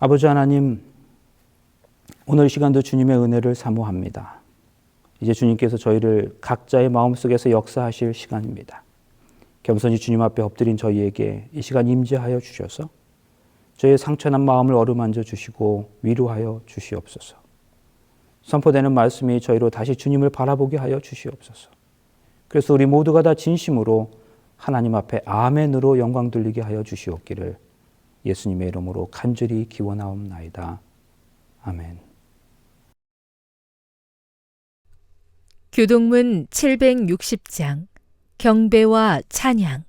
아버지 하나님, 오늘 시간도 주님의 은혜를 사모합니다. 이제 주님께서 저희를 각자의 마음속에서 역사하실 시간입니다. 겸손히 주님 앞에 엎드린 저희에게 이 시간 임재하여 주셔서 저희의 상처난 마음을 어루만져 주시고 위로하여 주시옵소서. 선포되는 말씀이 저희로 다시 주님을 바라보게 하여 주시옵소서. 그래서 우리 모두가 다 진심으로 하나님 앞에 아멘으로 영광 돌리게 하여 주시옵기를 예수님의 이름으로 간절히 기원하옵나이다. 아멘. 교동문 760장 경배와 찬양.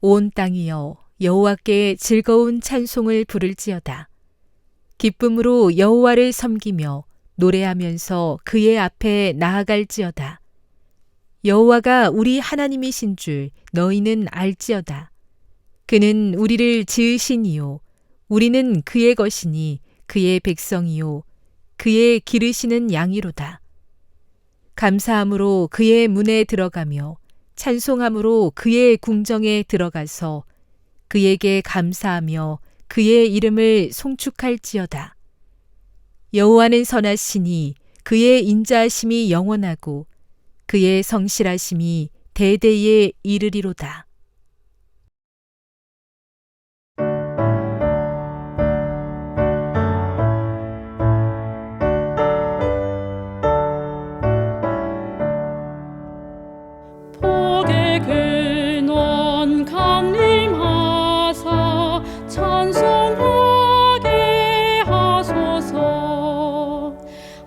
온 땅이여 여호와께 즐거운 찬송을 부를지어다. 기쁨으로 여호와를 섬기며 노래하면서 그의 앞에 나아갈지어다. 여호와가 우리 하나님이신 줄 너희는 알지어다. 그는 우리를 지으시니요 우리는 그의 것이니 그의 백성이요 그의 기르시는 양이로다. 감사함으로 그의 문에 들어가며 찬송함으로 그의 궁정에 들어가서 그에게 감사하며 그의 이름을 송축할지어다. 여호와는 선하시니 그의 인자하심이 영원하고 그의 성실하심이 대대에 이르리로다. 복의 근원 강림하사 찬송하게 하소서.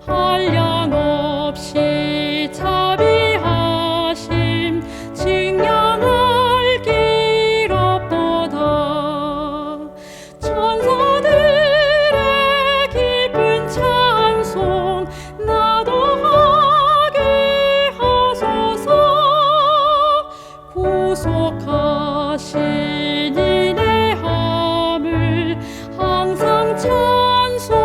한량 없이 자비하심 증량할 길 없도다. 천사들의 기쁜 찬송 나도 하게 하소서. 구속하신 이의 함을 항상 찬송합니다.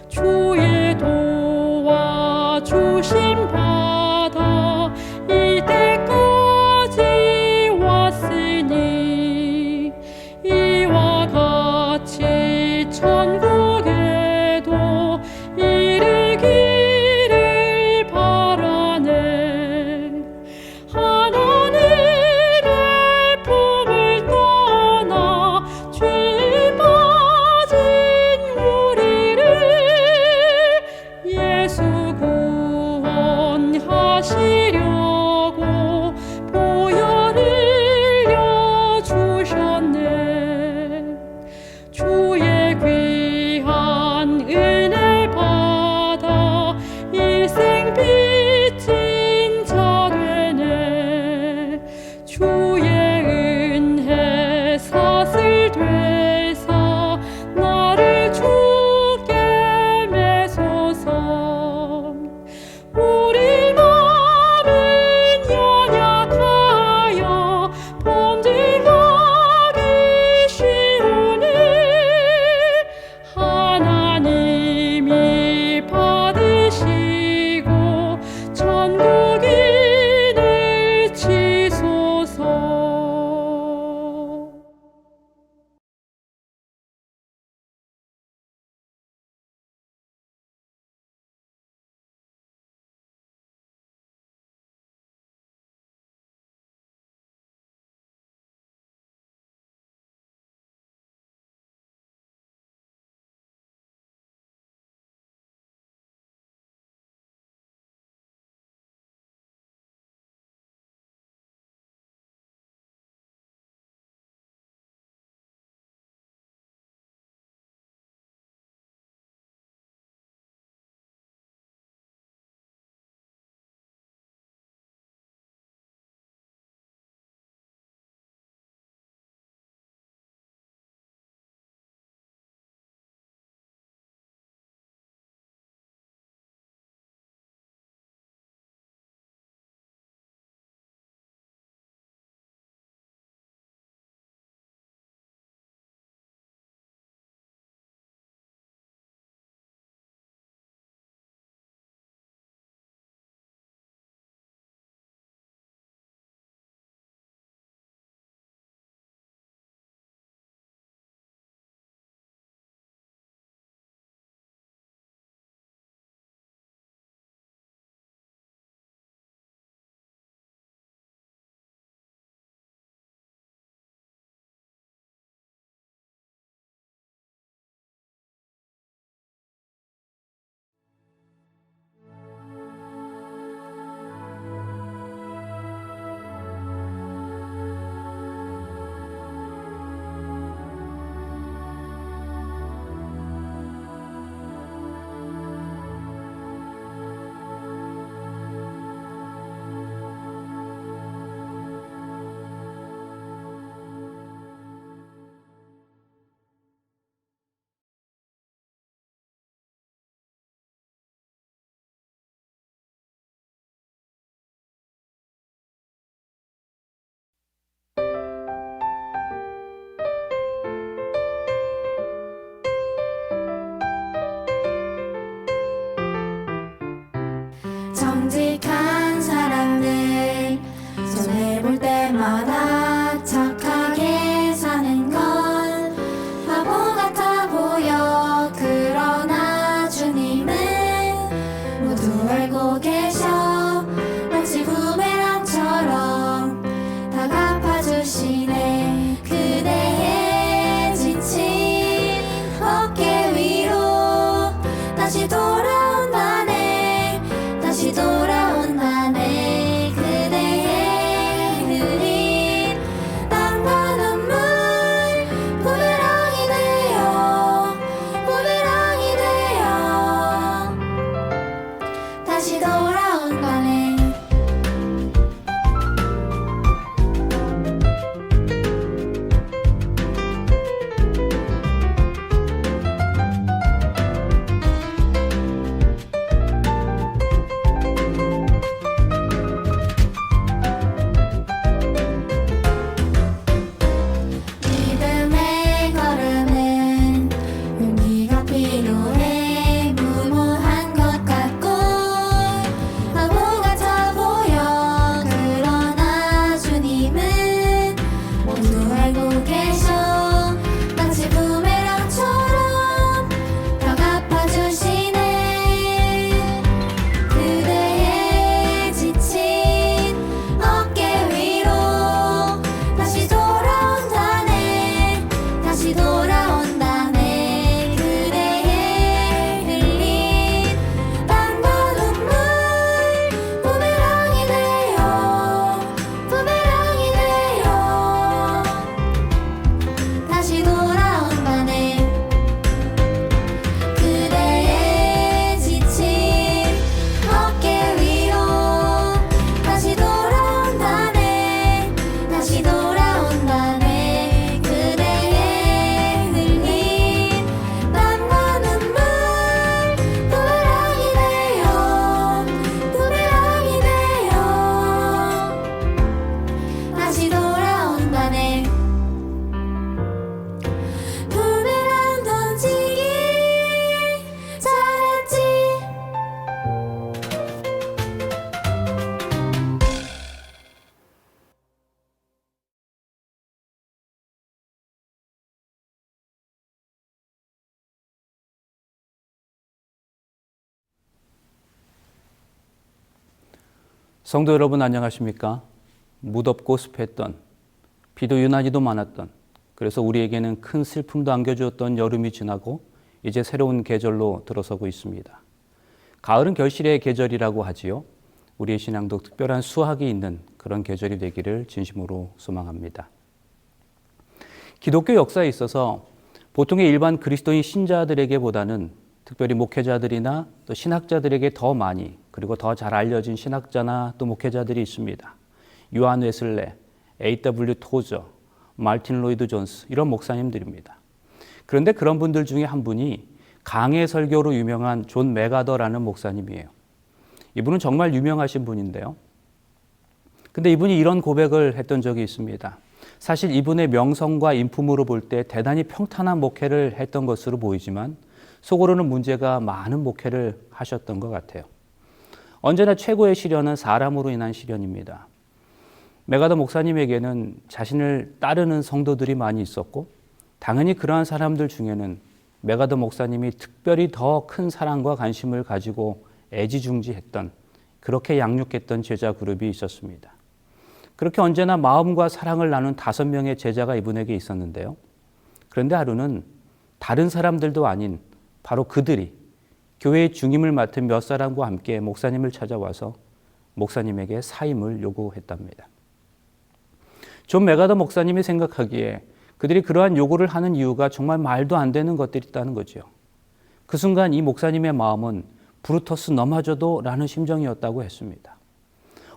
주의 도와주심 받아 이때까지 왔으니 이와 같이 천국에도 이르기를 바라네. 하나님의 품을 떠나 죄에 빠진 우리를 예수 구원하시려고 보혈 흘려 주셨네. 주의 귀한 은혜 받아 일생 빚진 자 되네. 주의 은혜 사슬 되사 나를 주께 매소서. 우리 마음은 연약하여 범죄하기 성도 여러분 안녕하십니까? 무덥고 습했던, 비도 유난히도 많았던, 그래서 우리에게는 큰 슬픔도 안겨주었던 여름이 지나고 이제 새로운 계절로 들어서고 있습니다. 가을은 결실의 계절이라고 하지요. 우리의 신앙도 특별한 수확이 있는 그런 계절이 되기를 진심으로 소망합니다. 기독교 역사에 있어서 보통의 일반 그리스도인 신자들에게보다는 특별히 목회자들이나 또 신학자들에게 더 많이, 그리고 더 잘 알려진 신학자나 또 목회자들이 있습니다. 요한 웨슬레, A.W. 토저, 마틴 로이드 존스 이런 목사님들입니다. 그런데 그런 분들 중에 한 분이 강해 설교로 유명한 존 맥아더라는 목사님이에요. 이분은 정말 유명하신 분인데요. 근데 이분이 이런 고백을 했던 적이 있습니다. 사실 이분의 명성과 인품으로 볼 때 대단히 평탄한 목회를 했던 것으로 보이지만 속으로는 문제가 많은 목회를 하셨던 것 같아요. 언제나 최고의 시련은 사람으로 인한 시련입니다. 맥아더 목사님에게는 자신을 따르는 성도들이 많이 있었고 당연히 그러한 사람들 중에는 맥아더 목사님이 특별히 더 큰 사랑과 관심을 가지고 애지중지했던, 그렇게 양육했던 제자 그룹이 있었습니다. 그렇게 언제나 마음과 사랑을 나눈 5명의 제자가 이분에게 있었는데요. 그런데 하루는 다른 사람들도 아닌 바로 그들이 교회의 중임을 맡은 몇 사람과 함께 목사님을 찾아와서 목사님에게 사임을 요구했답니다. 존 맥아더 목사님이 생각하기에 그들이 그러한 요구를 하는 이유가 정말 말도 안 되는 것들이 있다는 거죠. 그 순간 이 목사님의 마음은 브루터스 너마저도 라는 심정이었다고 했습니다.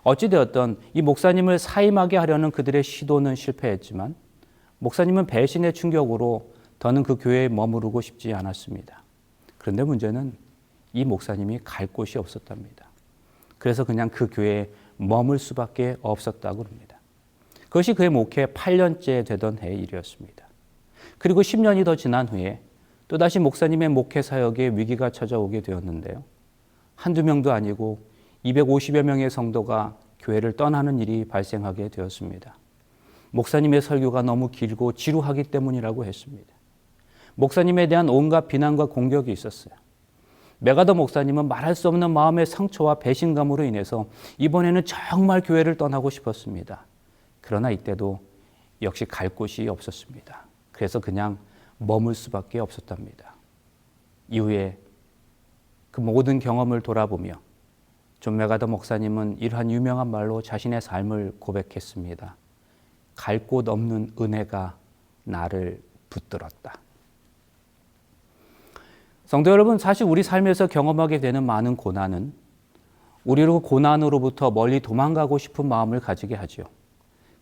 어찌되었던 이 목사님을 사임하게 하려는 그들의 시도는 실패했지만 목사님은 배신의 충격으로 더는 그 교회에 머무르고 싶지 않았습니다. 그런데 문제는 이 목사님이 갈 곳이 없었답니다. 그래서 그냥 그 교회에 머물 수밖에 없었다고 합니다. 그것이 그의 목회 8년째 되던 해의 일이었습니다. 그리고 10년이 더 지난 후에 또다시 목사님의 목회 사역에 위기가 찾아오게 되었는데요. 한두 명도 아니고 250여 명의 성도가 교회를 떠나는 일이 발생하게 되었습니다. 목사님의 설교가 너무 길고 지루하기 때문이라고 했습니다. 목사님에 대한 온갖 비난과 공격이 있었어요. 맥아더 목사님은 말할 수 없는 마음의 상처와 배신감으로 인해서 이번에는 정말 교회를 떠나고 싶었습니다. 그러나 이때도 역시 갈 곳이 없었습니다. 그래서 그냥 머물 수밖에 없었답니다. 이후에 그 모든 경험을 돌아보며 존 맥아더 목사님은 이러한 유명한 말로 자신의 삶을 고백했습니다. 갈 곳 없는 은혜가 나를 붙들었다. 성도 여러분, 사실 우리 삶에서 경험하게 되는 많은 고난은 우리로 고난으로부터 멀리 도망가고 싶은 마음을 가지게 하죠.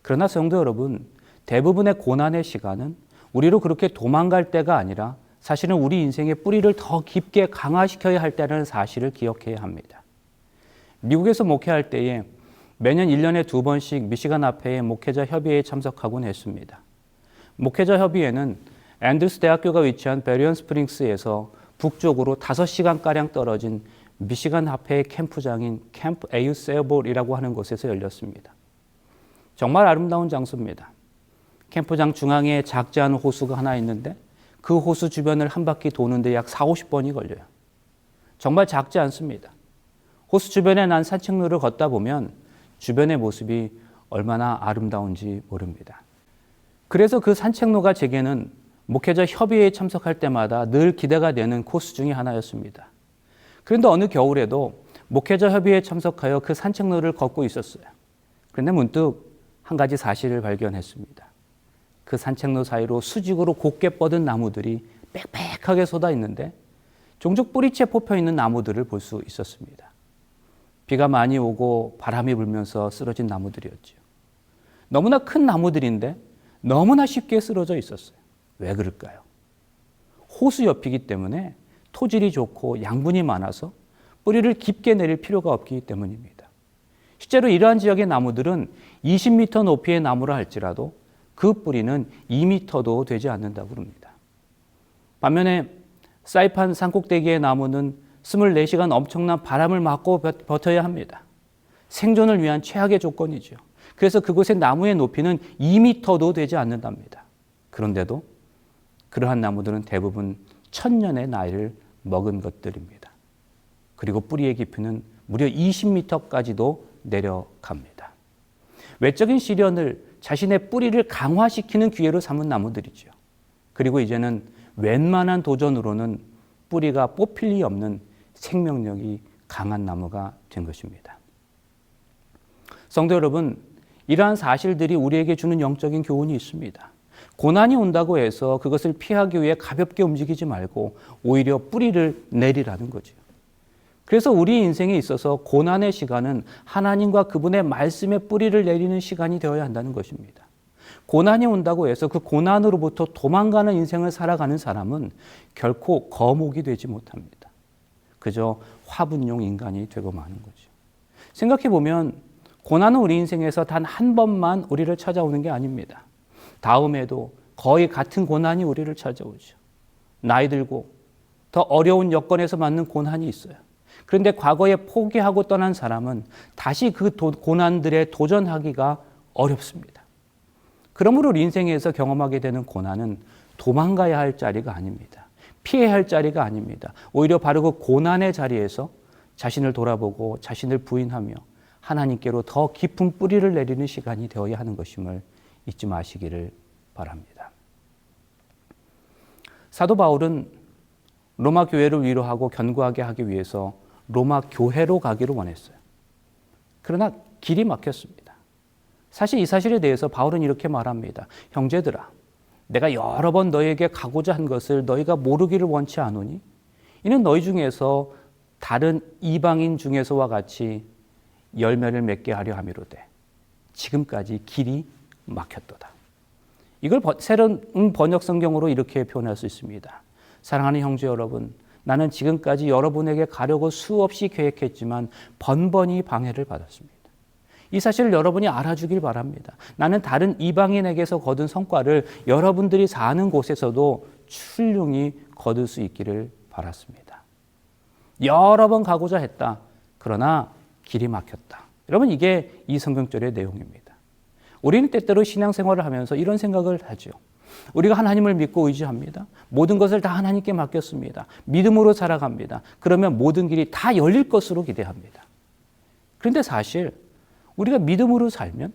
그러나 성도 여러분, 대부분의 고난의 시간은 우리로 그렇게 도망갈 때가 아니라 사실은 우리 인생의 뿌리를 더 깊게 강화시켜야 할 때라는 사실을 기억해야 합니다. 미국에서 목회할 때에 매년 1년에 2번씩 미시간 앞에 목회자 협의회에 참석하곤 했습니다. 목회자 협의회는 앤드루스 대학교가 위치한 베리언 스프링스에서 북쪽으로 5시간가량 떨어진 미시간 앞의 캠프장인 캠프 에유세어볼이라고 하는 곳에서 열렸습니다. 정말 아름다운 장소입니다. 캠프장 중앙에 작지 않은 호수가 하나 있는데 그 호수 주변을 한 바퀴 도는데 약 40-50번이 걸려요. 정말 작지 않습니다. 호수 주변에 난 산책로를 걷다 보면 주변의 모습이 얼마나 아름다운지 모릅니다. 그래서 그 산책로가 제게는 목회자 협의회에 참석할 때마다 늘 기대가 되는 코스 중에 하나였습니다. 그런데 어느 겨울에도 목회자 협의회에 참석하여 그 산책로를 걷고 있었어요. 그런데 문득 한 가지 사실을 발견했습니다. 그 산책로 사이로 수직으로 곧게 뻗은 나무들이 빽빽하게 쏟아 있는데 종종 뿌리채 뽑혀 있는 나무들을 볼 수 있었습니다. 비가 많이 오고 바람이 불면서 쓰러진 나무들이었죠. 너무나 큰 나무들인데 너무나 쉽게 쓰러져 있었어요. 왜 그럴까요? 호수 옆이기 때문에 토질이 좋고 양분이 많아서 뿌리를 깊게 내릴 필요가 없기 때문입니다. 실제로 이러한 지역의 나무들은 20m 높이의 나무라 할지라도 그 뿌리는 2m도 되지 않는다고 합니다. 반면에 사이판 산꼭대기의 나무는 24시간 엄청난 바람을 맞고 버텨야 합니다. 생존을 위한 최악의 조건이죠. 그래서 그곳의 나무의 높이는 2m도 되지 않는답니다. 그런데도 그러한 나무들은 대부분 1000년의 나이를 먹은 것들입니다. 그리고 뿌리의 깊이는 무려 20m까지도 내려갑니다. 외적인 시련을 자신의 뿌리를 강화시키는 기회로 삼은 나무들이죠. 그리고 이제는 웬만한 도전으로는 뿌리가 뽑힐 리 없는 생명력이 강한 나무가 된 것입니다. 성도 여러분, 이러한 사실들이 우리에게 주는 영적인 교훈이 있습니다. 고난이 온다고 해서 그것을 피하기 위해 가볍게 움직이지 말고 오히려 뿌리를 내리라는 거죠. 그래서 우리 인생에 있어서 고난의 시간은 하나님과 그분의 말씀의 뿌리를 내리는 시간이 되어야 한다는 것입니다. 고난이 온다고 해서 그 고난으로부터 도망가는 인생을 살아가는 사람은 결코 거목이 되지 못합니다. 그저 화분용 인간이 되고 마는 거죠. 생각해 보면 고난은 우리 인생에서 단 한 번만 우리를 찾아오는 게 아닙니다. 다음에도 거의 같은 고난이 우리를 찾아오죠. 나이 들고 더 어려운 여건에서 맞는 고난이 있어요. 그런데 과거에 포기하고 떠난 사람은 다시 그 고난들에 도전하기가 어렵습니다. 그러므로 우리 인생에서 경험하게 되는 고난은 도망가야 할 자리가 아닙니다. 피해야 할 자리가 아닙니다. 오히려 바로 그 고난의 자리에서 자신을 돌아보고 자신을 부인하며 하나님께로 더 깊은 뿌리를 내리는 시간이 되어야 하는 것임을 잊지 마시기를 바랍니다. 사도 바울은 로마 교회를 위로하고 견고하게 하기 위해서 로마 교회로 가기를 원했어요. 그러나 길이 막혔습니다. 사실 이 사실에 대해서 바울은 이렇게 말합니다. 형제들아, 내가 여러 번 너희에게 가고자 한 것을 너희가 모르기를 원치 않으니 이는 너희 중에서 다른 이방인 중에서와 같이 열매를 맺게 하려 함이로되 지금까지 길이 막혔도다. 이걸 새로운 번역 성경으로 이렇게 표현할 수 있습니다. 사랑하는 형제 여러분, 나는 지금까지 여러분에게 가려고 수없이 계획했지만 번번이 방해를 받았습니다. 이 사실을 여러분이 알아주길 바랍니다. 나는 다른 이방인에게서 거둔 성과를 여러분들이 사는 곳에서도 훌륭히 거둘 수 있기를 바랐습니다. 여러 번 가고자 했다. 그러나 길이 막혔다. 여러분, 이게 이 성경절의 내용입니다. 우리는 때때로 신앙생활을 하면서 이런 생각을 하죠. 우리가 하나님을 믿고 의지합니다. 모든 것을 다 하나님께 맡겼습니다. 믿음으로 살아갑니다. 그러면 모든 길이 다 열릴 것으로 기대합니다. 그런데 사실 우리가 믿음으로 살면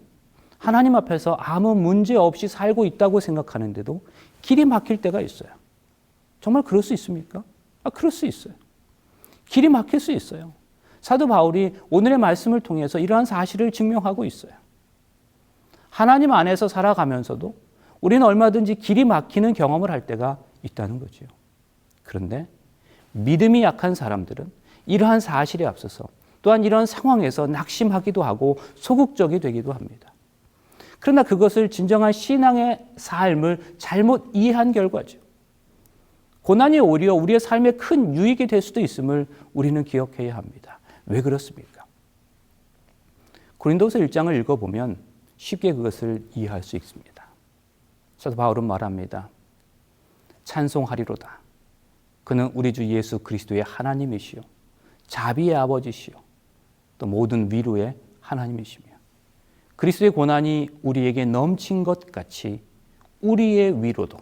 하나님 앞에서 아무 문제 없이 살고 있다고 생각하는데도 길이 막힐 때가 있어요. 정말 그럴 수 있습니까? 그럴 수 있어요. 길이 막힐 수 있어요. 사도 바울이 오늘의 말씀을 통해서 이러한 사실을 증명하고 있어요. 하나님 안에서 살아가면서도 우리는 얼마든지 길이 막히는 경험을 할 때가 있다는 거죠. 그런데 믿음이 약한 사람들은 이러한 사실에 앞서서 또한 이런 상황에서 낙심하기도 하고 소극적이 되기도 합니다. 그러나 그것을 진정한 신앙의 삶을 잘못 이해한 결과죠. 고난이 오히려 우리의 삶에 큰 유익이 될 수도 있음을 우리는 기억해야 합니다. 왜 그렇습니까? 고린도서 1장을 읽어보면 쉽게 그것을 이해할 수 있습니다. 사도 바울은 말합니다. 찬송하리로다. 그는 우리 주 예수 그리스도의 하나님이시요 자비의 아버지시요 또 모든 위로의 하나님이시며 그리스도의 고난이 우리에게 넘친 것 같이 우리의 위로도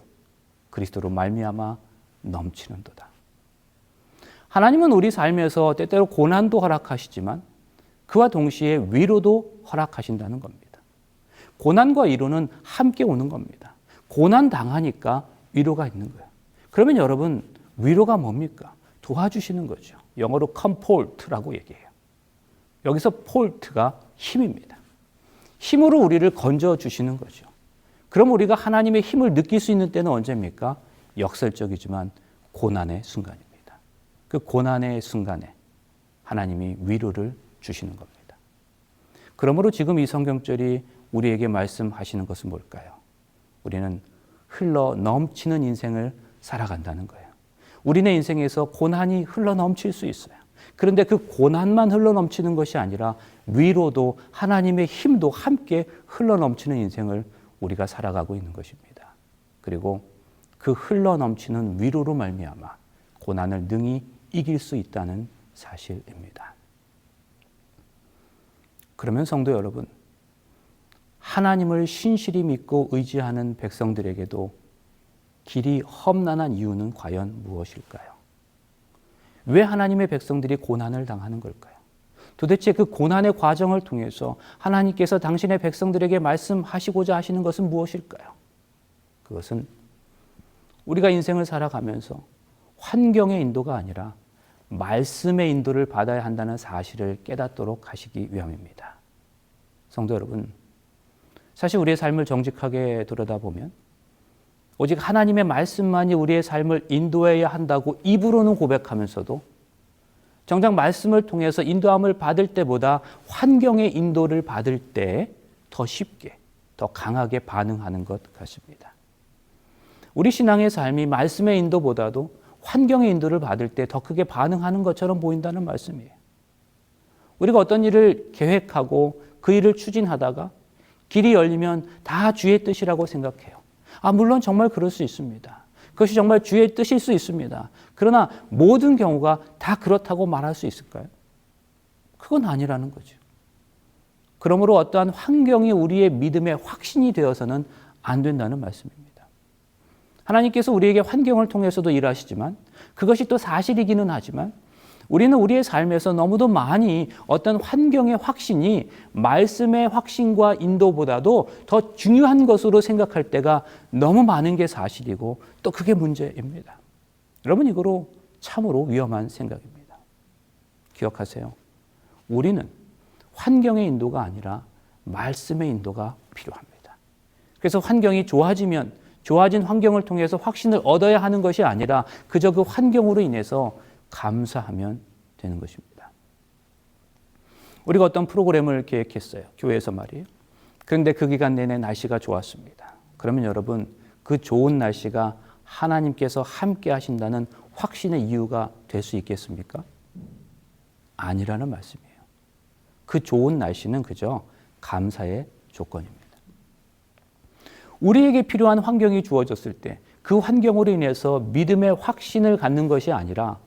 그리스도로 말미암아 넘치는도다. 하나님은 우리 삶에서 때때로 고난도 허락하시지만 그와 동시에 위로도 허락하신다는 겁니다. 고난과 위로는 함께 오는 겁니다. 고난 당하니까 위로가 있는 거예요. 그러면 여러분, 위로가 뭡니까? 도와주시는 거죠. 영어로 comfort라고 얘기해요. 여기서 폴트가 힘입니다. 힘으로 우리를 건져주시는 거죠. 그럼 우리가 하나님의 힘을 느낄 수 있는 때는 언제입니까? 역설적이지만 고난의 순간입니다. 그 고난의 순간에 하나님이 위로를 주시는 겁니다. 그러므로 지금 이 성경절이 우리에게 말씀하시는 것은 뭘까요? 우리는 흘러 넘치는 인생을 살아간다는 거예요. 우리네 인생에서 고난이 흘러 넘칠 수 있어요. 그런데 그 고난만 흘러 넘치는 것이 아니라 위로도 하나님의 힘도 함께 흘러 넘치는 인생을 우리가 살아가고 있는 것입니다. 그리고 그 흘러 넘치는 위로로 말미암아 고난을 능히 이길 수 있다는 사실입니다. 그러면 성도 여러분, 하나님을 신실히 믿고 의지하는 백성들에게도 길이 험난한 이유는 과연 무엇일까요? 왜 하나님의 백성들이 고난을 당하는 걸까요? 도대체 그 고난의 과정을 통해서 하나님께서 당신의 백성들에게 말씀하시고자 하시는 것은 무엇일까요? 그것은 우리가 인생을 살아가면서 환경의 인도가 아니라 말씀의 인도를 받아야 한다는 사실을 깨닫도록 하시기 위함입니다. 성도 여러분, 사실 우리의 삶을 정직하게 들여다보면 오직 하나님의 말씀만이 우리의 삶을 인도해야 한다고 입으로는 고백하면서도 정작 말씀을 통해서 인도함을 받을 때보다 환경의 인도를 받을 때 더 쉽게, 더 강하게 반응하는 것 같습니다. 우리 신앙의 삶이 말씀의 인도보다도 환경의 인도를 받을 때 더 크게 반응하는 것처럼 보인다는 말씀이에요. 우리가 어떤 일을 계획하고 그 일을 추진하다가 길이 열리면 다 주의 뜻이라고 생각해요. 물론 정말 그럴 수 있습니다. 그것이 정말 주의 뜻일 수 있습니다. 그러나 모든 경우가 다 그렇다고 말할 수 있을까요? 그건 아니라는 거죠. 그러므로 어떠한 환경이 우리의 믿음의 확신이 되어서는 안 된다는 말씀입니다. 하나님께서 우리에게 환경을 통해서도 일하시지만 그것이 또 사실이기는 하지만 우리는 우리의 삶에서 너무도 많이 어떤 환경의 확신이 말씀의 확신과 인도보다도 더 중요한 것으로 생각할 때가 너무 많은 게 사실이고 또 그게 문제입니다. 여러분, 이거로 참으로 위험한 생각입니다. 기억하세요. 우리는 환경의 인도가 아니라 말씀의 인도가 필요합니다. 그래서 환경이 좋아지면 좋아진 환경을 통해서 확신을 얻어야 하는 것이 아니라 그저 그 환경으로 인해서 감사하면 되는 것입니다. 우리가 어떤 프로그램을 계획했어요. 교회에서 말이에요. 그런데 그 기간 내내 날씨가 좋았습니다. 그러면 여러분, 그 좋은 날씨가 하나님께서 함께 하신다는 확신의 이유가 될 수 있겠습니까? 아니라는 말씀이에요. 그 좋은 날씨는 그저 감사의 조건입니다. 우리에게 필요한 환경이 주어졌을 때 그 환경으로 인해서 믿음의 확신을 갖는 것이 아니라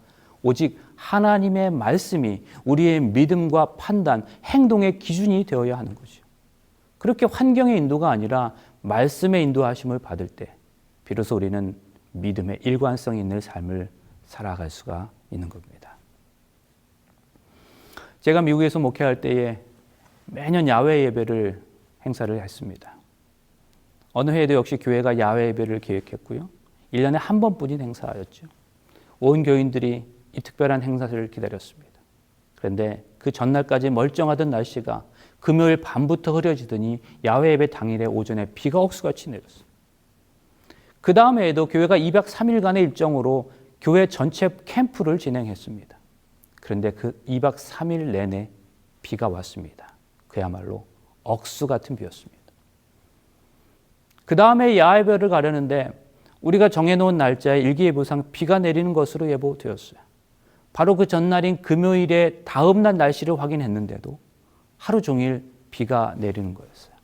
오직 하나님의 말씀이 우리의 믿음과 판단, 행동의 기준이 되어야 하는 거죠. 그렇게 환경의 인도가 아니라 말씀의 인도하심을 받을 때 비로소 우리는 믿음의 일관성 있는 삶을 살아갈 수가 있는 겁니다. 제가 미국에서 목회할 때에 매년 야외 예배를 행사를 했습니다. 어느 해에도 역시 교회가 야외 예배를 계획했고요. 1년에 한 번뿐인 행사였죠. 온 교인들이 이 특별한 행사를 기다렸습니다. 그런데 그 전날까지 멀쩡하던 날씨가 금요일 밤부터 흐려지더니 야외 예배 당일에 오전에 비가 억수같이 내렸어요. 그 다음 해에도 교회가 2박 3일간의 일정으로 교회 전체 캠프를 진행했습니다. 그런데 그 2박 3일 내내 비가 왔습니다. 그야말로 억수 같은 비였습니다. 그 다음에 야외 예배를 가려는데 우리가 정해놓은 날짜에 일기예보상 비가 내리는 것으로 예보되었어요. 바로 그 전날인 금요일에 다음날 날씨를 확인했는데도 하루 종일 비가 내리는 거였어요.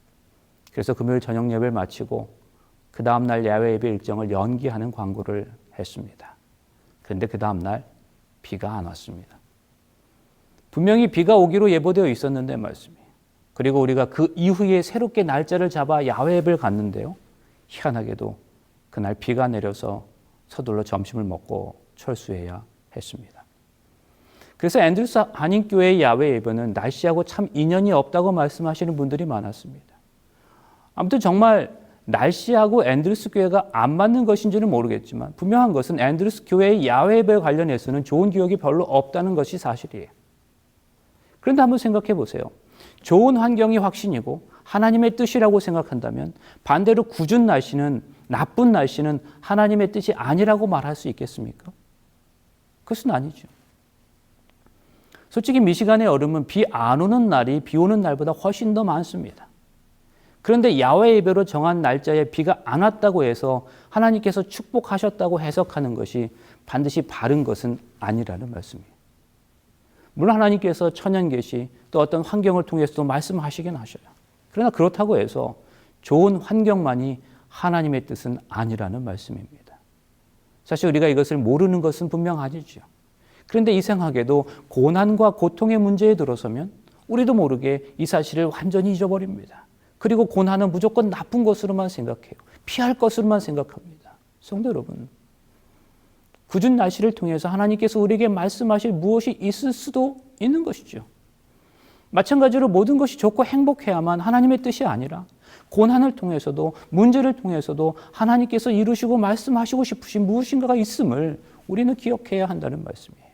그래서 금요일 저녁 예배를 마치고 그 다음날 야외 예배 일정을 연기하는 광고를 했습니다. 그런데 그 다음날 비가 안 왔습니다. 분명히 비가 오기로 예보되어 있었는데 말씀이에요. 그리고 우리가 그 이후에 새롭게 날짜를 잡아 야외 예배를 갔는데요. 희한하게도 그날 비가 내려서 서둘러 점심을 먹고 철수해야 했습니다. 그래서 앤드루스 한인교회의 야외 예배는 날씨하고 참 인연이 없다고 말씀하시는 분들이 많았습니다. 아무튼 정말 날씨하고 앤드루스 교회가 안 맞는 것인지는 모르겠지만 분명한 것은 앤드루스 교회의 야외 예배 관련해서는 좋은 기억이 별로 없다는 것이 사실이에요. 그런데 한번 생각해 보세요. 좋은 환경이 확신이고 하나님의 뜻이라고 생각한다면 반대로 궂은 날씨는, 나쁜 날씨는 하나님의 뜻이 아니라고 말할 수 있겠습니까? 그것은 아니죠. 솔직히 미시간의 여름은 비 안 오는 날이 비 오는 날보다 훨씬 더 많습니다. 그런데 야외 예배로 정한 날짜에 비가 안 왔다고 해서 하나님께서 축복하셨다고 해석하는 것이 반드시 바른 것은 아니라는 말씀이에요. 물론 하나님께서 천연 계시 또 어떤 환경을 통해서도 말씀하시긴 하셔요. 그러나 그렇다고 해서 좋은 환경만이 하나님의 뜻은 아니라는 말씀입니다. 사실 우리가 이것을 모르는 것은 분명 아니죠. 그런데 이상하게도 고난과 고통의 문제에 들어서면 우리도 모르게 이 사실을 완전히 잊어버립니다. 그리고 고난은 무조건 나쁜 것으로만 생각해요. 피할 것으로만 생각합니다. 성도 여러분, 궂은 날씨를 통해서 하나님께서 우리에게 말씀하실 무엇이 있을 수도 있는 것이죠. 마찬가지로 모든 것이 좋고 행복해야만 하나님의 뜻이 아니라 고난을 통해서도 문제를 통해서도 하나님께서 이루시고 말씀하시고 싶으신 무엇인가가 있음을 우리는 기억해야 한다는 말씀이에요.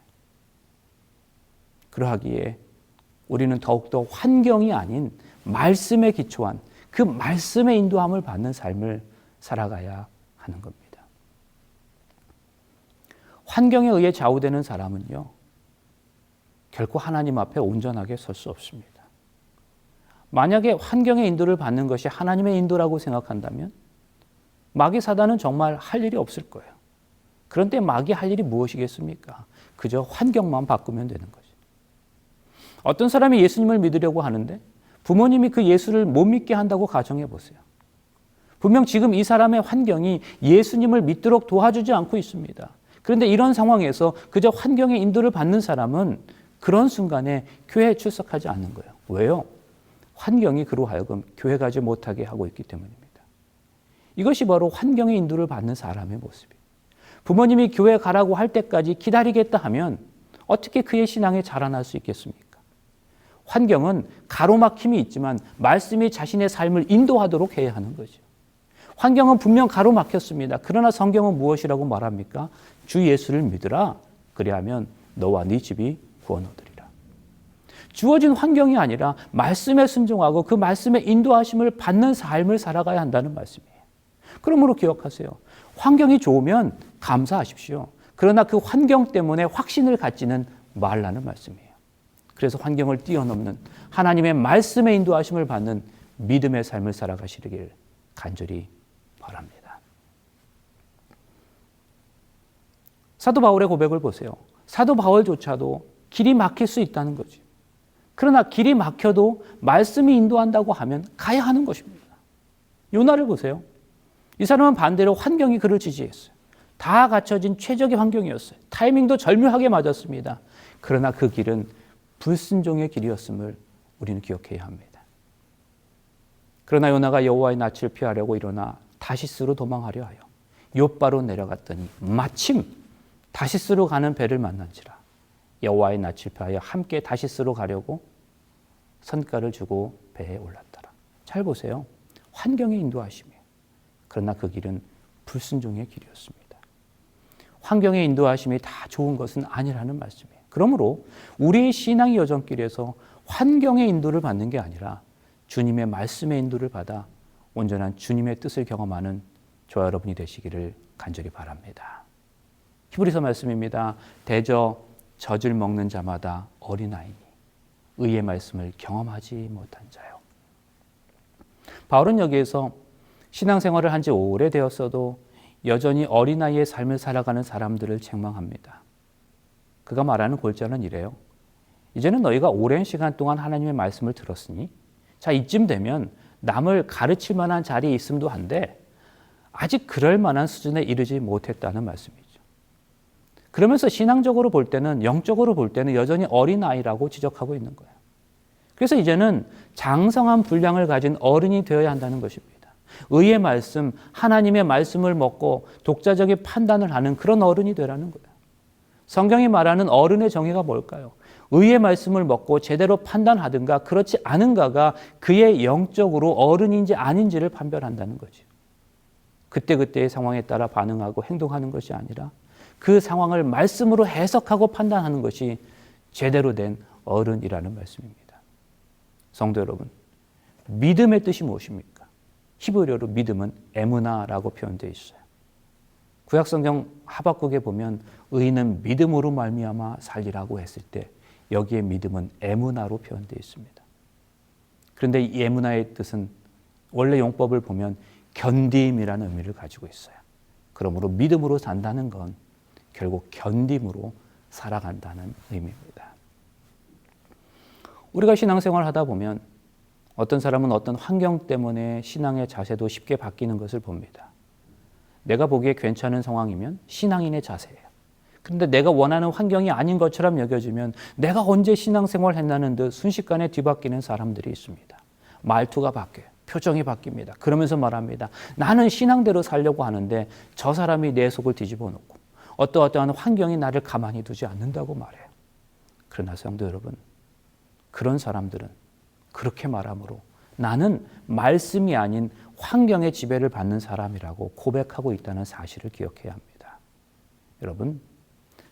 그러하기에 우리는 더욱더 환경이 아닌 말씀에 기초한 그 말씀의 인도함을 받는 삶을 살아가야 하는 겁니다. 환경에 의해 좌우되는 사람은요, 결코 하나님 앞에 온전하게 설 수 없습니다. 만약에 환경의 인도를 받는 것이 하나님의 인도라고 생각한다면 마귀 사단은 정말 할 일이 없을 거예요. 그런데 마귀 할 일이 무엇이겠습니까? 그저 환경만 바꾸면 되는 거죠. 어떤 사람이 예수님을 믿으려고 하는데 부모님이 그 예수를 못 믿게 한다고 가정해 보세요. 분명 지금 이 사람의 환경이 예수님을 믿도록 도와주지 않고 있습니다. 그런데 이런 상황에서 그저 환경의 인도를 받는 사람은 그런 순간에 교회에 출석하지 않는 거예요. 왜요? 환경이 그로 하여금 교회 가지 못하게 하고 있기 때문입니다. 이것이 바로 환경의 인도를 받는 사람의 모습이에요. 부모님이 교회 가라고 할 때까지 기다리겠다 하면 어떻게 그의 신앙에 자라날 수 있겠습니까? 환경은 가로막힘이 있지만 말씀이 자신의 삶을 인도하도록 해야 하는 거죠. 환경은 분명 가로막혔습니다. 그러나 성경은 무엇이라고 말합니까? 주 예수를 믿으라. 그리하면 너와 네 집이 구원 얻으리라. 주어진 환경이 아니라 말씀에 순종하고 그 말씀의 인도하심을 받는 삶을 살아가야 한다는 말씀이에요. 그러므로 기억하세요. 환경이 좋으면 감사하십시오. 그러나 그 환경 때문에 확신을 갖지는 말라는 말씀이에요. 그래서 환경을 뛰어넘는 하나님의 말씀의 인도하심을 받는 믿음의 삶을 살아가시길 간절히 바랍니다. 사도 바울의 고백을 보세요. 사도 바울조차도 길이 막힐 수 있다는 거죠. 그러나 길이 막혀도 말씀이 인도한다고 하면 가야 하는 것입니다. 요나를 보세요. 이 사람은 반대로 환경이 그를 지지했어요. 다 갖춰진 최적의 환경이었어요. 타이밍도 절묘하게 맞았습니다. 그러나 그 길은 불순종의 길이었음을 우리는 기억해야 합니다. 그러나 요나가 여호와의 낯을 피하려고 일어나 다시스로 도망하려 하여 욥바로 내려갔더니 마침 다시스로 가는 배를 만난지라. 여호와의 낯을 피하여 함께 다시스로 가려고 선가를 주고 배에 올랐더라. 잘 보세요. 환경의 인도하심이에요. 그러나 그 길은 불순종의 길이었습니다. 환경의 인도하심이 다 좋은 것은 아니라는 말씀이에요. 그러므로 우리의 신앙의 여정길에서 환경의 인도를 받는 게 아니라 주님의 말씀의 인도를 받아 온전한 주님의 뜻을 경험하는 저와 여러분이 되시기를 간절히 바랍니다. 히브리서 말씀입니다. 대저 젖을 먹는 자마다 어린아이니 의의 말씀을 경험하지 못한 자요. 바울은 여기에서 신앙생활을 한 지 오래되었어도 여전히 어린아이의 삶을 살아가는 사람들을 책망합니다. 그가 말하는 골자는 이래요. 이제는 너희가 오랜 시간 동안 하나님의 말씀을 들었으니 자, 이쯤 되면 남을 가르칠 만한 자리에 있음도 한데 아직 그럴 만한 수준에 이르지 못했다는 말씀이죠. 그러면서 신앙적으로 볼 때는, 영적으로 볼 때는 여전히 어린아이라고 지적하고 있는 거예요. 그래서 이제는 장성한 분량을 가진 어른이 되어야 한다는 것입니다. 의의 말씀, 하나님의 말씀을 먹고 독자적인 판단을 하는 그런 어른이 되라는 거예요. 성경이 말하는 어른의 정의가 뭘까요? 의의 말씀을 먹고 제대로 판단하든가 그렇지 않은가가 그의 영적으로 어른인지 아닌지를 판별한다는 거죠. 그때그때의 상황에 따라 반응하고 행동하는 것이 아니라 그 상황을 말씀으로 해석하고 판단하는 것이 제대로 된 어른이라는 말씀입니다. 성도 여러분, 믿음의 뜻이 무엇입니까? 히브리어로 믿음은 에무나라고 표현되어 있어요. 구약성경 하박국에 보면 의인은 믿음으로 말미암아 살리라고 했을 때 여기에 믿음은 에무나로 표현되어 있습니다. 그런데 이 에무나의 뜻은 원래 용법을 보면 견딤이라는 의미를 가지고 있어요. 그러므로 믿음으로 산다는 건 결국 견딤으로 살아간다는 의미입니다. 우리가 신앙생활을 하다 보면 어떤 사람은 어떤 환경 때문에 신앙의 자세도 쉽게 바뀌는 것을 봅니다. 내가 보기에 괜찮은 상황이면 신앙인의 자세예요. 그런데 내가 원하는 환경이 아닌 것처럼 여겨지면 내가 언제 신앙생활 했나는 듯 순식간에 뒤바뀌는 사람들이 있습니다. 말투가 바뀌어요. 표정이 바뀝니다. 그러면서 말합니다. 나는 신앙대로 살려고 하는데 저 사람이 내 속을 뒤집어 놓고 어떠한 환경이 나를 가만히 두지 않는다고 말해요. 그러나 성도 여러분, 그런 사람들은 그렇게 말하므로 나는 말씀이 아닌 환경의 지배를 받는 사람이라고 고백하고 있다는 사실을 기억해야 합니다. 여러분,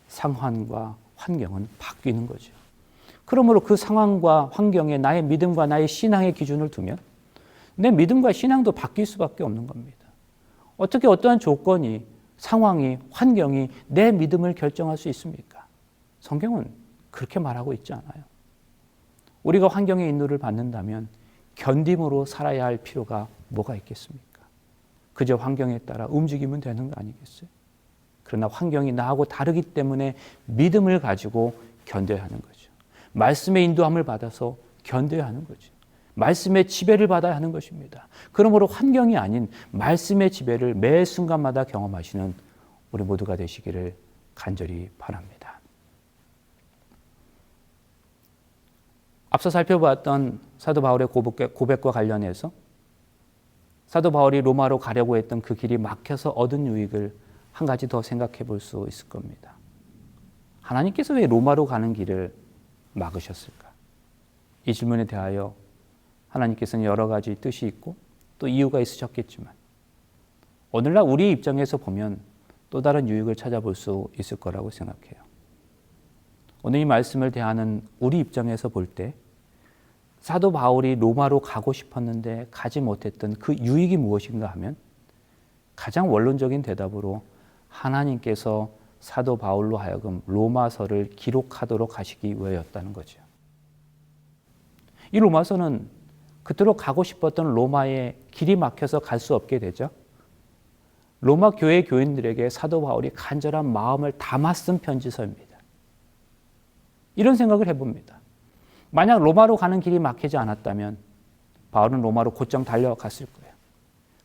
상황과 환경은 바뀌는 거죠. 그러므로 그 상황과 환경에 나의 믿음과 나의 신앙의 기준을 두면 내 믿음과 신앙도 바뀔 수밖에 없는 겁니다. 어떻게 어떠한 조건이, 상황이, 환경이 내 믿음을 결정할 수 있습니까? 성경은 그렇게 말하고 있지 않아요. 우리가 환경의 인도를 받는다면 견딤으로 살아야 할 필요가 뭐가 있겠습니까? 그저 환경에 따라 움직이면 되는 거 아니겠어요? 그러나 환경이 나하고 다르기 때문에 믿음을 가지고 견뎌야 하는 거죠. 말씀의 인도함을 받아서 견뎌야 하는 거죠. 말씀의 지배를 받아야 하는 것입니다. 그러므로 환경이 아닌 말씀의 지배를 매 순간마다 경험하시는 우리 모두가 되시기를 간절히 바랍니다. 앞서 살펴봤던 사도 바울의 고백과 관련해서 사도 바울이 로마로 가려고 했던 그 길이 막혀서 얻은 유익을 한 가지 더 생각해 볼 수 있을 겁니다. 하나님께서 왜 로마로 가는 길을 막으셨을까? 이 질문에 대하여 하나님께서는 여러 가지 뜻이 있고 또 이유가 있으셨겠지만 오늘날 우리 입장에서 보면 또 다른 유익을 찾아볼 수 있을 거라고 생각해요. 오늘 이 말씀을 대하는 우리 입장에서 볼 때 사도 바울이 로마로 가고 싶었는데 가지 못했던 그 유익이 무엇인가 하면 가장 원론적인 대답으로 하나님께서 사도 바울로 하여금 로마서를 기록하도록 하시기 위하였다는 거죠. 이 로마서는 그토록 가고 싶었던 로마에 길이 막혀서 갈 수 없게 되죠. 로마 교회 교인들에게 사도 바울이 간절한 마음을 담아 쓴 편지서입니다. 이런 생각을 해봅니다. 만약 로마로 가는 길이 막히지 않았다면 바울은 로마로 곧장 달려갔을 거예요.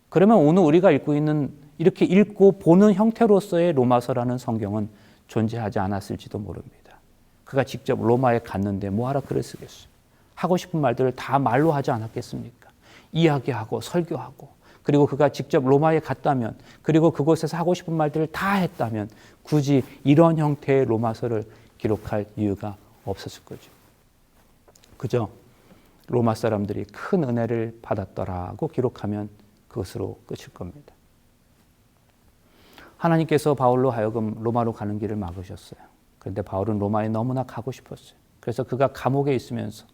그러면 오늘 우리가 읽고 있는 이렇게 읽고 보는 형태로서의 로마서라는 성경은 존재하지 않았을지도 모릅니다. 그가 직접 로마에 갔는데 뭐하러 글을 쓰겠어요? 하고 싶은 말들을 다 말로 하지 않았겠습니까? 이야기하고 설교하고 그리고 그가 직접 로마에 갔다면 그리고 그곳에서 하고 싶은 말들을 다 했다면 굳이 이런 형태의 로마서를 기록할 이유가 없었을 거죠. 그저 로마 사람들이 큰 은혜를 받았더라고 기록하면 그것으로 끝일 겁니다. 하나님께서 바울로 하여금 로마로 가는 길을 막으셨어요. 그런데 바울은 로마에 너무나 가고 싶었어요. 그래서 그가 감옥에 있으면서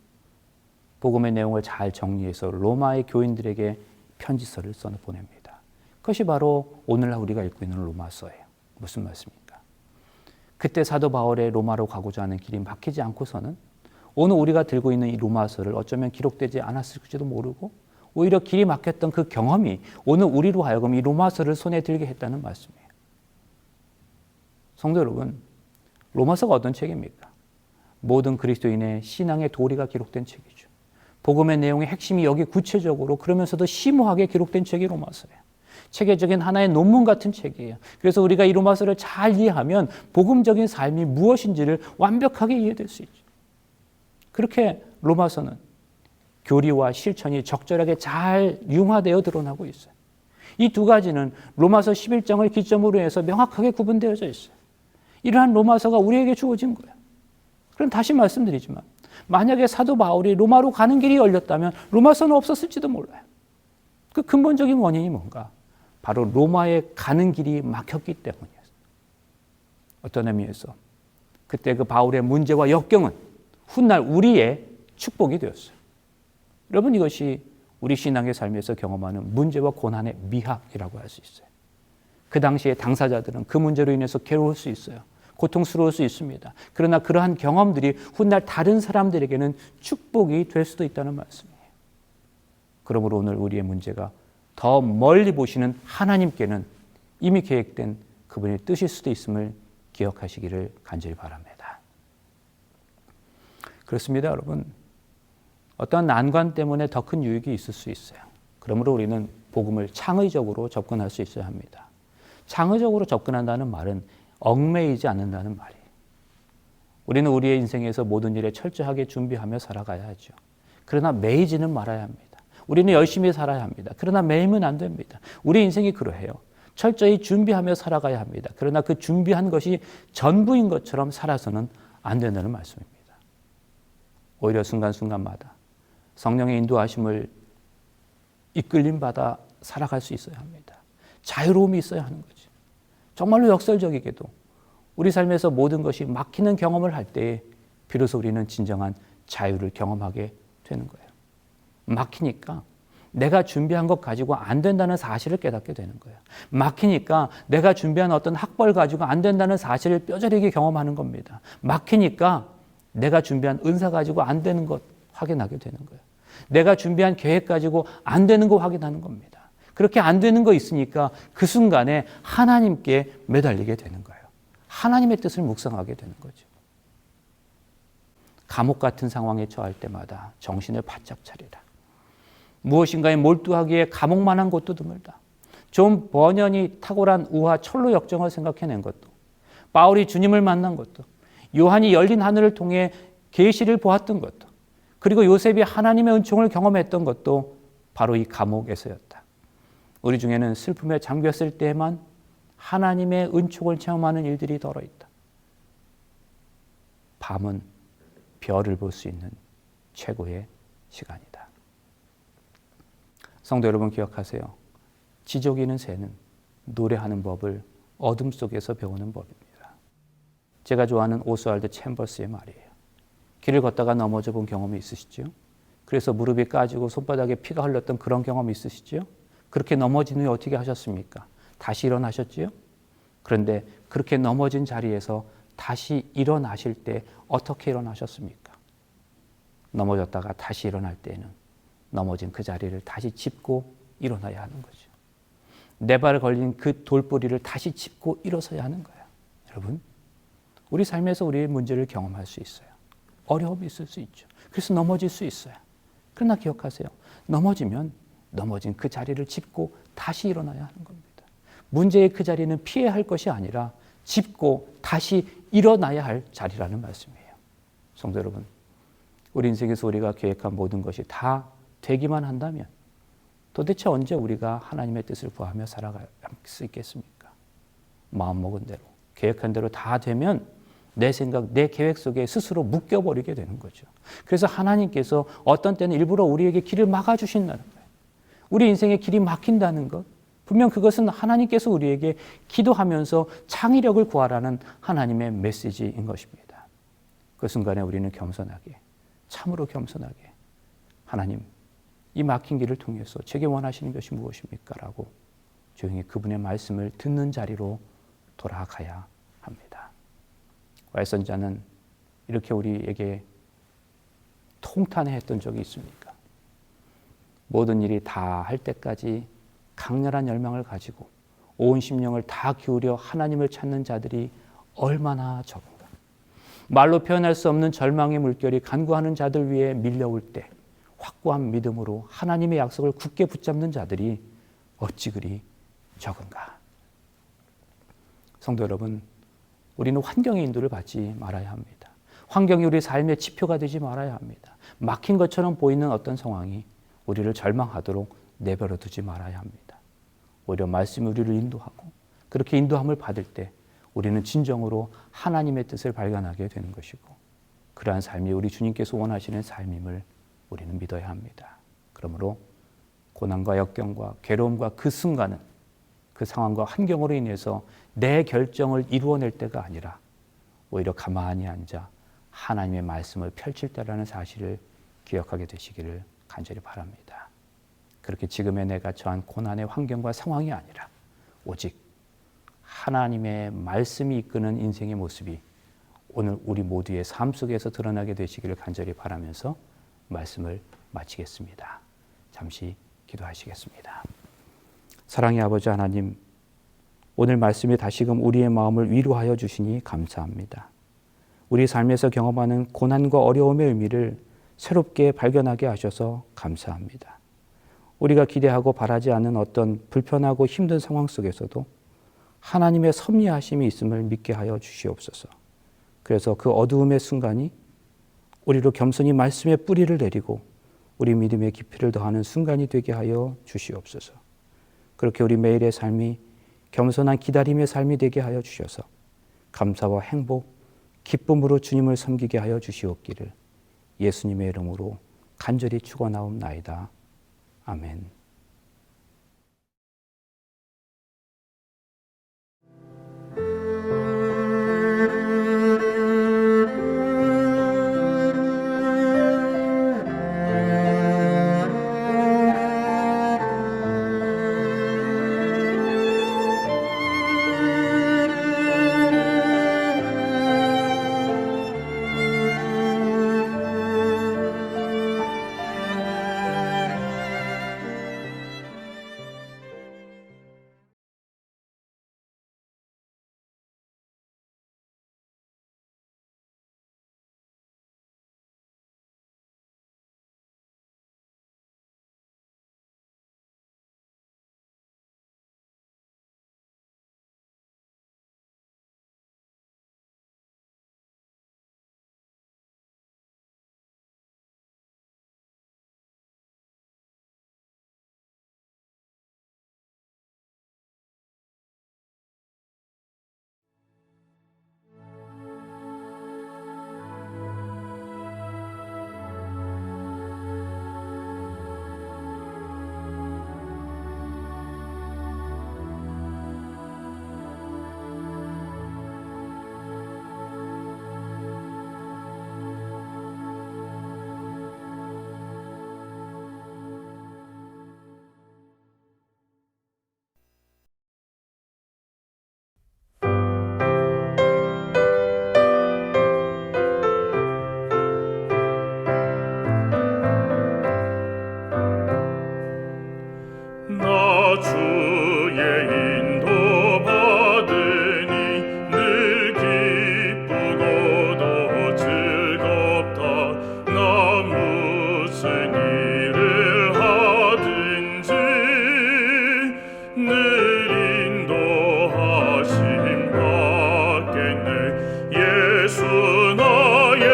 복음의 내용을 잘 정리해서 로마의 교인들에게 편지서를 써 보냅니다. 그것이 바로 오늘날 우리가 읽고 있는 로마서예요. 무슨 말씀입니까? 그때 사도 바울의 로마로 가고자 하는 길이 막히지 않고서는 오늘 우리가 들고 있는 이 로마서를 어쩌면 기록되지 않았을지도 모르고 오히려 길이 막혔던 그 경험이 오늘 우리로 하여금 이 로마서를 손에 들게 했다는 말씀이에요. 성도 여러분, 로마서가 어떤 책입니까? 모든 그리스도인의 신앙의 도리가 기록된 책이죠. 복음의 내용의 핵심이 여기 구체적으로 그러면서도 심오하게 기록된 책이 로마서예요. 체계적인 하나의 논문 같은 책이에요. 그래서 우리가 이 로마서를 잘 이해하면 복음적인 삶이 무엇인지를 완벽하게 이해될 수 있죠. 그렇게 로마서는 교리와 실천이 적절하게 잘 융화되어 드러나고 있어요. 이 두 가지는 로마서 11장을 기점으로 해서 명확하게 구분되어져 있어요. 이러한 로마서가 우리에게 주어진 거예요. 그럼 다시 말씀드리지만 만약에 사도 바울이 로마로 가는 길이 열렸다면 로마서는 없었을지도 몰라요. 그 근본적인 원인이 뭔가? 바로 로마에 가는 길이 막혔기 때문이었어요. 어떤 의미에서 그때 그 바울의 문제와 역경은 훗날 우리의 축복이 되었어요. 여러분, 이것이 우리 신앙의 삶에서 경험하는 문제와 고난의 미학이라고 할 수 있어요. 그 당시에 당사자들은 그 문제로 인해서 괴로울 수 있어요. 고통스러울 수 있습니다. 그러나 그러한 경험들이 훗날 다른 사람들에게는 축복이 될 수도 있다는 말씀이에요. 그러므로 오늘 우리의 문제가 더 멀리 보시는 하나님께는 이미 계획된 그분의 뜻일 수도 있음을 기억하시기를 간절히 바랍니다. 그렇습니다, 여러분. 어떠한 난관 때문에 더 큰 유익이 있을 수 있어요. 그러므로 우리는 복음을 창의적으로 접근할 수 있어야 합니다. 창의적으로 접근한다는 말은 얽매이지 않는다는 말이에요. 우리는 우리의 인생에서 모든 일에 철저하게 준비하며 살아가야 하죠. 그러나 매이지는 말아야 합니다. 우리는 열심히 살아야 합니다. 그러나 매이면 안 됩니다. 우리 인생이 그러해요. 철저히 준비하며 살아가야 합니다. 그러나 그 준비한 것이 전부인 것처럼 살아서는 안 된다는 말씀입니다. 오히려 순간순간마다 성령의 인도하심을 이끌림 받아 살아갈 수 있어야 합니다. 자유로움이 있어야 하는 거죠. 정말로 역설적이게도 우리 삶에서 모든 것이 막히는 경험을 할 때 비로소 우리는 진정한 자유를 경험하게 되는 거예요. 막히니까 내가 준비한 것 가지고 안 된다는 사실을 깨닫게 되는 거예요. 막히니까 내가 준비한 어떤 학벌 가지고 안 된다는 사실을 뼈저리게 경험하는 겁니다. 막히니까 내가 준비한 은사 가지고 안 되는 것 확인하게 되는 거예요. 내가 준비한 계획 가지고 안 되는 거 확인하는 겁니다. 그렇게 안 되는 거 있으니까 그 순간에 하나님께 매달리게 되는 거예요. 하나님의 뜻을 묵상하게 되는 거죠. 감옥 같은 상황에 처할 때마다 정신을 바짝 차리라. 무엇인가에 몰두하기에 감옥만한 곳도 드물다. 존 버년이 탁월한 우화 철로 역정을 생각해낸 것도, 바울이 주님을 만난 것도, 요한이 열린 하늘을 통해 계시를 보았던 것도, 그리고 요셉이 하나님의 은총을 경험했던 것도 바로 이 감옥에서였다. 우리 중에는 슬픔에 잠겼을 때에만 하나님의 은총을 체험하는 일들이 덜어 있다. 밤은 별을 볼 수 있는 최고의 시간이다. 성도 여러분 기억하세요. 지저귀는 새는 노래하는 법을 어둠 속에서 배우는 법입니다. 제가 좋아하는 오스왈드 챔버스의 말이에요. 길을 걷다가 넘어져 본 경험이 있으시죠? 그래서 무릎이 까지고 손바닥에 피가 흘렀던 그런 경험이 있으시죠? 그렇게 넘어진 후에 어떻게 하셨습니까? 다시 일어나셨지요? 그런데 그렇게 넘어진 자리에서 다시 일어나실 때 어떻게 일어나셨습니까? 넘어졌다가 다시 일어날 때는 넘어진 그 자리를 다시 짚고 일어나야 하는 거죠. 내 발에 걸린 그 돌뿌리를 다시 짚고 일어서야 하는 거예요. 여러분, 우리 삶에서 우리의 문제를 경험할 수 있어요. 어려움이 있을 수 있죠. 그래서 넘어질 수 있어요. 그러나 기억하세요. 넘어지면 넘어진 그 자리를 짚고 다시 일어나야 하는 겁니다. 문제의 그 자리는 피해야 할 것이 아니라 짚고 다시 일어나야 할 자리라는 말씀이에요. 성도 여러분, 우리 인생에서 우리가 계획한 모든 것이 다 되기만 한다면 도대체 언제 우리가 하나님의 뜻을 구하며 살아갈 수 있겠습니까? 마음먹은 대로, 계획한 대로 다 되면 내 생각, 내 계획 속에 스스로 묶여버리게 되는 거죠. 그래서 하나님께서 어떤 때는 일부러 우리에게 길을 막아주신다는 거예요. 우리 인생에 길이 막힌다는 것, 분명 그것은 하나님께서 우리에게 기도하면서 창의력을 구하라는 하나님의 메시지인 것입니다. 그 순간에 우리는 겸손하게, 참으로 겸손하게 하나님, 이 막힌 길을 통해서 제게 원하시는 것이 무엇입니까? 라고 조용히 그분의 말씀을 듣는 자리로 돌아가야 합니다. 와이선자는 이렇게 우리에게 통탄했던 적이 있습니까? 모든 일이 다 할 때까지 강렬한 열망을 가지고 온 심령을 다 기울여 하나님을 찾는 자들이 얼마나 적은가. 말로 표현할 수 없는 절망의 물결이 간구하는 자들 위에 밀려올 때 확고한 믿음으로 하나님의 약속을 굳게 붙잡는 자들이 어찌 그리 적은가. 성도 여러분, 우리는 환경의 인도를 받지 말아야 합니다. 환경이 우리 삶의 지표가 되지 말아야 합니다. 막힌 것처럼 보이는 어떤 상황이 우리를 절망하도록 내버려 두지 말아야 합니다. 오히려 말씀이 우리를 인도하고 그렇게 인도함을 받을 때 우리는 진정으로 하나님의 뜻을 발견하게 되는 것이고 그러한 삶이 우리 주님께서 원하시는 삶임을 우리는 믿어야 합니다. 그러므로 고난과 역경과 괴로움과 그 순간은 그 상황과 환경으로 인해서 내 결정을 이루어낼 때가 아니라 오히려 가만히 앉아 하나님의 말씀을 펼칠 때라는 사실을 기억하게 되시기를 간절히 바랍니다. 그렇게 지금의 내가 처한 고난의 환경과 상황이 아니라 오직 하나님의 말씀이 이끄는 인생의 모습이 오늘 우리 모두의 삶 속에서 드러나게 되시기를 간절히 바라면서 말씀을 마치겠습니다. 잠시 기도하시겠습니다. 사랑의 아버지 하나님, 오늘 말씀이 다시금 우리의 마음을 위로하여 주시니 감사합니다. 우리 삶에서 경험하는 고난과 어려움의 의미를 새롭게 발견하게 하셔서 감사합니다. 우리가 기대하고 바라지 않는 어떤 불편하고 힘든 상황 속에서도 하나님의 섭리하심이 있음을 믿게 하여 주시옵소서. 그래서 그 어두움의 순간이 우리로 겸손히 말씀의 뿌리를 내리고 우리 믿음의 깊이를 더하는 순간이 되게 하여 주시옵소서. 그렇게 우리 매일의 삶이 겸손한 기다림의 삶이 되게 하여 주셔서 감사와 행복, 기쁨으로 주님을 섬기게 하여 주시옵기를 예수님의 이름으로 간절히 축원하옵나이다. 아멘. 나 주의 인도 받으니 늘 기쁘고도 즐겁다. 나 무슨 일을 하든지 늘 인도하심 받겠네. 예수 나의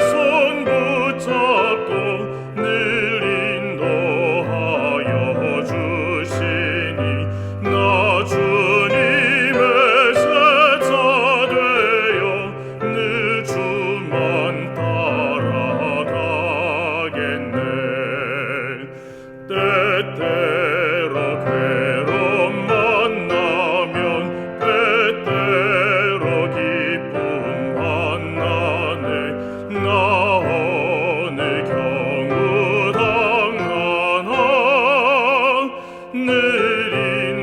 손 붙잡고 늘 인도하여 주시니 나 주님의 제자 되어 늘 주만 따라가겠네. 때때로 괴로움 만나면 때때로 기쁨 만나네. 나 어느 경우 당하나 늘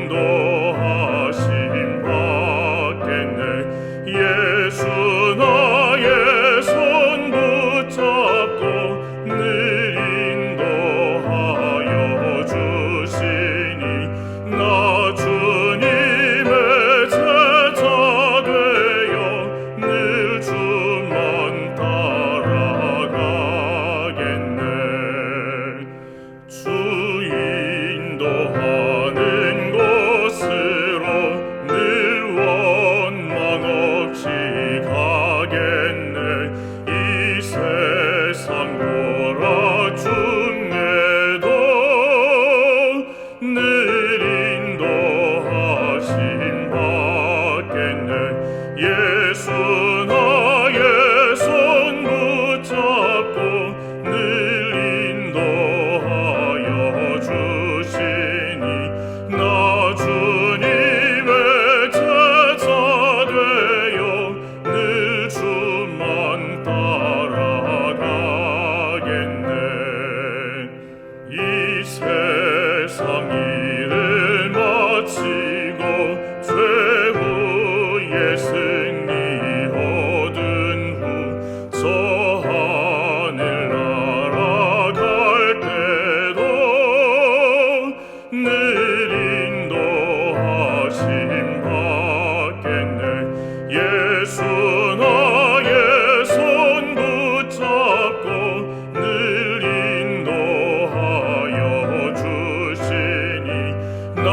인도하심 받겠네. 예수 나의 손 붙잡고 늘 인도하여 주시니 나 주님의 제자 되어 늘 주만 따라가겠네. 주 인도하는 곳으로 늘 원망 없이 가겠네. 이 세상 고라 중에도 늘 인도하심 받겠네. 예수 나의 손 붙잡고 늘 인도하여 주시니 나 주님의 제자 되어 늘 주만 따라가겠네. 이 세상 일을 마치고 최후의 승리 얻은 후 저 하늘 날아갈 때도 늘 인도하심 받겠네. 예수 나의 손 붙잡고 늘 인도하여 주시니 나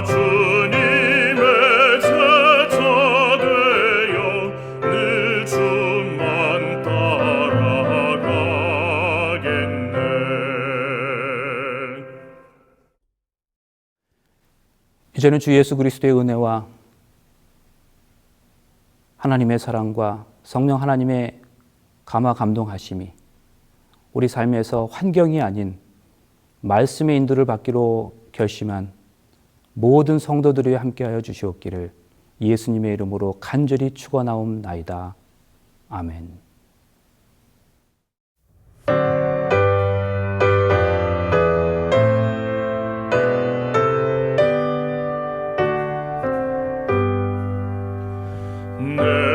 주님의 제자 되어 늘 주만 따라가겠네. 이제는 주 예수 그리스도의 은혜와 하나님의 사랑과 성령 하나님의 감화 감동하심이 우리 삶에서 환경이 아닌 말씀의 인도를 받기로 결심한 모든 성도들이 함께하여 주시옵기를 예수님의 이름으로 간절히 축원하옵나이다. 아멘. 내